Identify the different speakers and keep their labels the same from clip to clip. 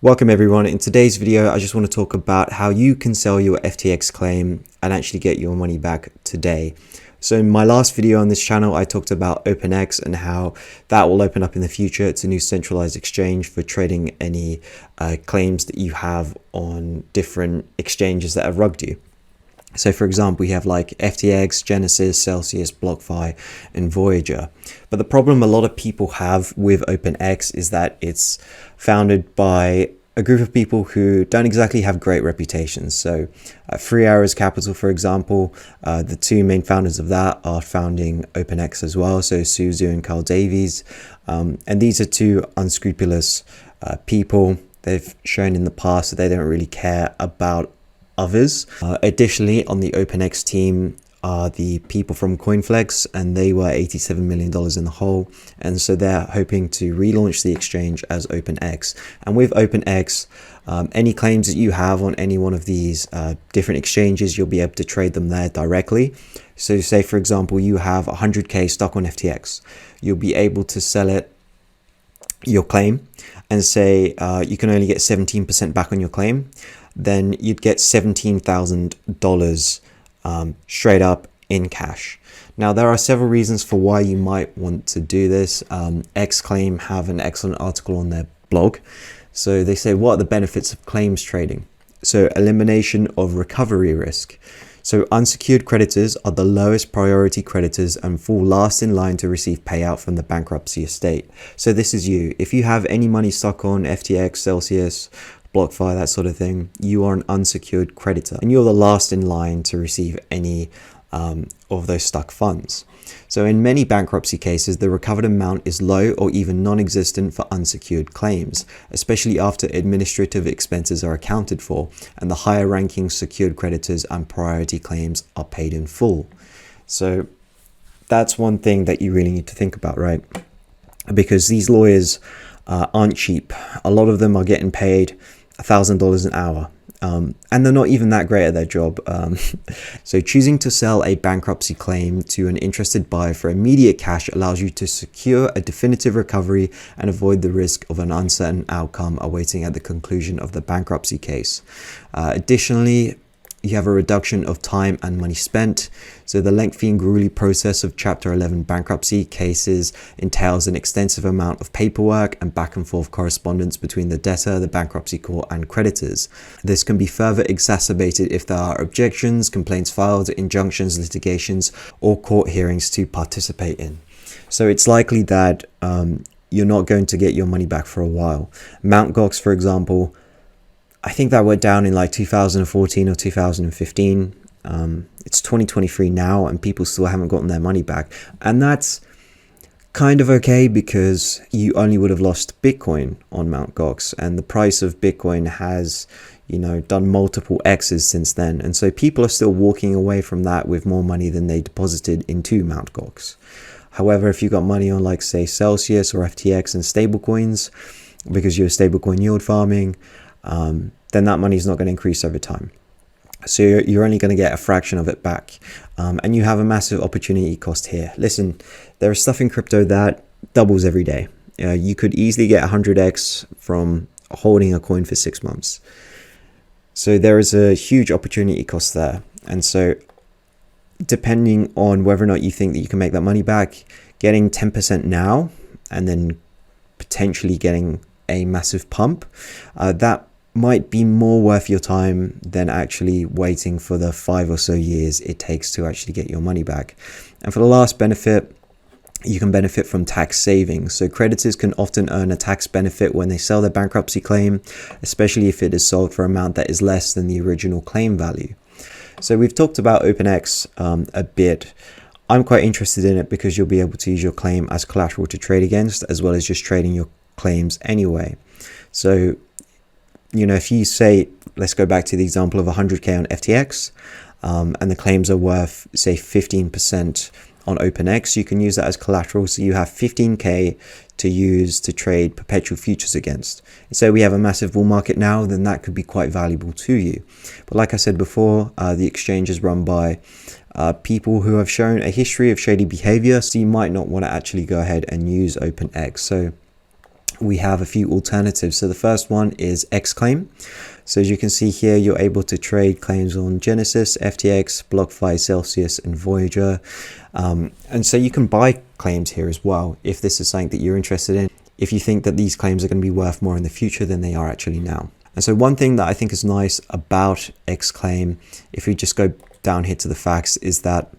Speaker 1: Welcome everyone. In today's video, I just want to talk about how you can sell your FTX claim and actually get your money back today. So in my last video on this channel, I talked about Opnx and how that will open up in the future. It's a new centralized exchange for trading any claims that you have on different exchanges that have rugged you. So for example, we have like FTX, Genesis, Celsius, BlockFi, and Voyager. But the problem a lot of people have with Opnx is that it's founded by a group of people who don't exactly have great reputations. So 3 Arrows Capital, for example, the two main founders of that are founding Opnx as well. So Suzu and Carl Davies. And these are two unscrupulous people. They've shown in the past that they don't really care about others. Additionally, on the Opnx team are the people from Coinflex, and they were $87 million in the hole, and so they're hoping to relaunch the exchange as Opnx. And with Opnx, any claims that you have on any one of these different exchanges, you'll be able to trade them there directly. So say for example you have 100k stuck on FTX, you'll be able to sell it, your claim, and say you can only get 17% back on your claim. Then you'd get $17,000 straight up in cash. Now, there are several reasons for why you might want to do this. Xclaim have an excellent article on their blog. So they say, what are the benefits of claims trading? So elimination of recovery risk. So unsecured creditors are the lowest priority creditors and fall last in line to receive payout from the bankruptcy estate. So this is you. If you have any money stuck on FTX, Celsius, BlockFi, that sort of thing, you are an unsecured creditor and you're the last in line to receive any of those stuck funds. So in many bankruptcy cases, the recovered amount is low or even non-existent for unsecured claims, especially after administrative expenses are accounted for and the higher ranking secured creditors and priority claims are paid in full. So that's one thing that you really need to think about, right? Because these lawyers aren't cheap. A lot of them are getting paid $1,000 an hour. And they're not even that great at their job. So choosing to sell a bankruptcy claim to an interested buyer for immediate cash allows you to secure a definitive recovery and avoid the risk of an uncertain outcome awaiting at the conclusion of the bankruptcy case. Additionally, you have a reduction of time and money spent. So the lengthy and grueling process of Chapter 11 bankruptcy cases entails an extensive amount of paperwork and back and forth correspondence between the debtor, the bankruptcy court, and creditors. This can be further exacerbated if there are objections, complaints filed, injunctions, litigations, or court hearings to participate in. So it's likely that you're not going to get your money back for a while. MtGox, for example, I think that went down in like 2014 or 2015. It's 2023 now and people still haven't gotten their money back. And that's kind of okay because you only would have lost Bitcoin on MtGox, and the price of Bitcoin has, done multiple X's since then. And so people are still walking away from that with more money than they deposited into MtGox. However, if you got money on like say Celsius or FTX and stablecoins because you're stablecoin yield farming, then that money is not going to increase over time. So you're only going to get a fraction of it back. And you have a massive opportunity cost here. Listen, there is stuff in crypto that doubles every day. You could easily get 100x from holding a coin for 6 months. So there is a huge opportunity cost there. And so depending on whether or not you think that you can make that money back, getting 10% now and then potentially getting a massive pump, that might be more worth your time than actually waiting for the 5 or so years it takes to actually get your money back. And for the last benefit, you can benefit from tax savings. So creditors can often earn a tax benefit when they sell their bankruptcy claim, especially if it is sold for an amount that is less than the original claim value. So we've talked about Opnx a bit. I'm quite interested in it because you'll be able to use your claim as collateral to trade against, as well as just trading your claims anyway. So if you say, let's go back to the example of 100k on FTX, and the claims are worth, say, 15% on Opnx, you can use that as collateral. So you have 15k to use to trade perpetual futures against. And so we have a massive bull market now, then that could be quite valuable to you. But like I said before, the exchange is run by people who have shown a history of shady behavior, so you might not want to actually go ahead and use Opnx. So we have a few alternatives. So the first one is Xclaim. So as you can see here, you're able to trade claims on Genesis, FTX, BlockFi, Celsius, and Voyager. And so you can buy claims here as well if this is something that you're interested in, if you think that these claims are going to be worth more in the future than they are actually now. And so one thing that I think is nice about Xclaim, if we just go down here to the facts, is that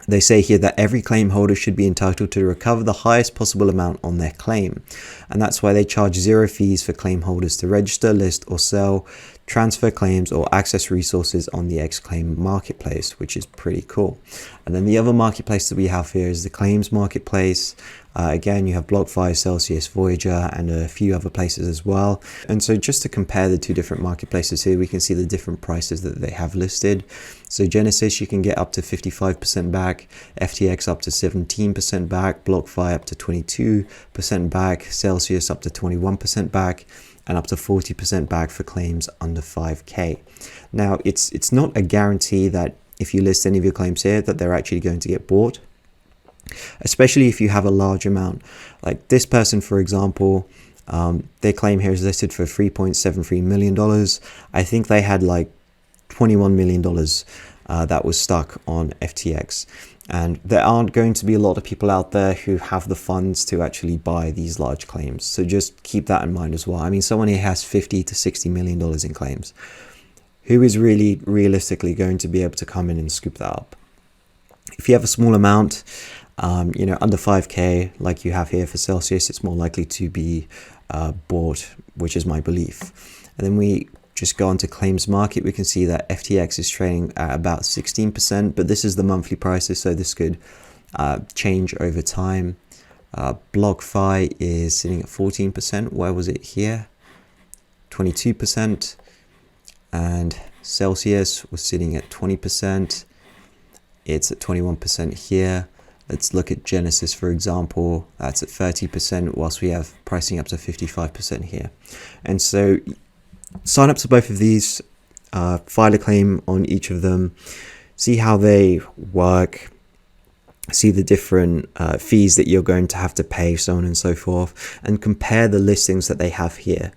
Speaker 1: they say here that every claim holder should be entitled to recover the highest possible amount on their claim. And that's why they charge 0 fees for claim holders to register, list, or sell, transfer claims, or access resources on the Xclaim marketplace, which is pretty cool. And then the other marketplace that we have here is the claims marketplace. Again, you have BlockFi, Celsius, Voyager, and a few other places as well. And so just to compare the two different marketplaces here, we can see the different prices that they have listed. So Genesis, you can get up to 55% back, FTX up to 17% back, BlockFi up to 22% back, Celsius up to 21% back, and up to 40% back for claims under 5K. Now, it's not a guarantee that if you list any of your claims here that they're actually going to get bought, especially if you have a large amount. Like this person, for example, their claim here is listed for $3.73 million. I think they had like $21 million that was stuck on FTX. And there aren't going to be a lot of people out there who have the funds to actually buy these large claims. So just keep that in mind as well. I mean, someone here has $50 to $60 million in claims. Who is really realistically going to be able to come in and scoop that up? If you have a small amount, you know, under 5K, like you have here for Celsius, it's more likely to be bought, which is my belief. And then we just go on to claims market. We can see that FTX is trading at about 16%, but this is the monthly prices, so this could change over time. BlockFi is sitting at 14%. Where was it here? 22%. And Celsius was sitting at 20%. It's at 21% here. Let's look at Genesis, for example. That's at 30%, whilst we have pricing up to 55% here. And so sign up to both of these, file a claim on each of them, see how they work, see the different fees that you're going to have to pay, so on and so forth, and compare the listings that they have here.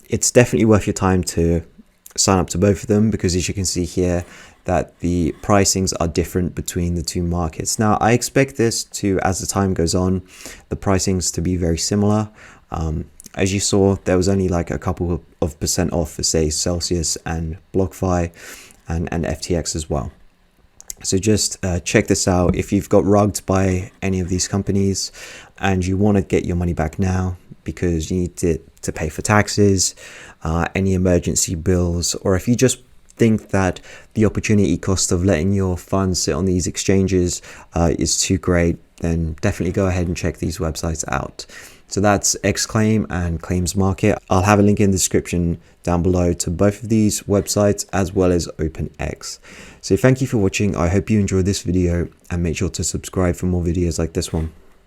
Speaker 1: It's definitely worth your time to sign up to both of them, because as you can see here, that the pricings are different between the two markets. Now, I expect this to, as the time goes on, the pricings to be very similar. As you saw, there was only like a couple of percent off for, say, Celsius and BlockFi and FTX as well. So just check this out. If you've got rugged by any of these companies and you want to get your money back now because you need to pay for taxes, any emergency bills, or if you just think that the opportunity cost of letting your funds sit on these exchanges is too great, then definitely go ahead and check these websites out. So that's Xclaim and Claims Market. I'll have a link in the description down below to both of these websites as well as Opnx. So thank you for watching. I hope you enjoyed this video and make sure to subscribe for more videos like this one.